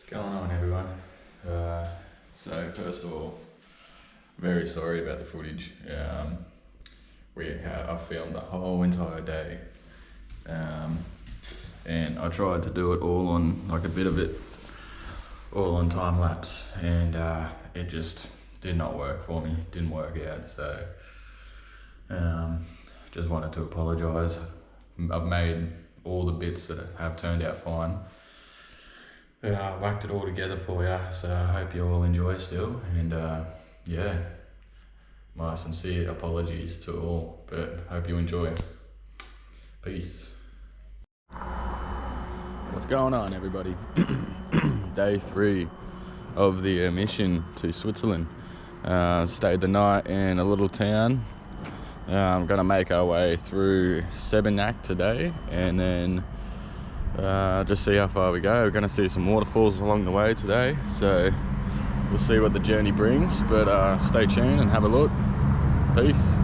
What's going on, everyone? So first of all, very sorry about the footage. I filmed the whole entire day, and I tried to do it all on, like a bit of it, all on time lapse, and it just did not work for me. Didn't work out. So just wanted to apologise. I've made all the bits that have turned out fine. I whacked it all together for you, so I hope you all enjoy still, and my sincere apologies to all, but hope you enjoy. Peace. What's going on, everybody? Day 3 of the mission to Switzerland. Stayed the night in a little town. I'm gonna make our way through Sebinek today, and then just see how far we go. We're going to see some waterfalls along the way today, so we'll see what the journey brings, but stay tuned and have a look. Peace.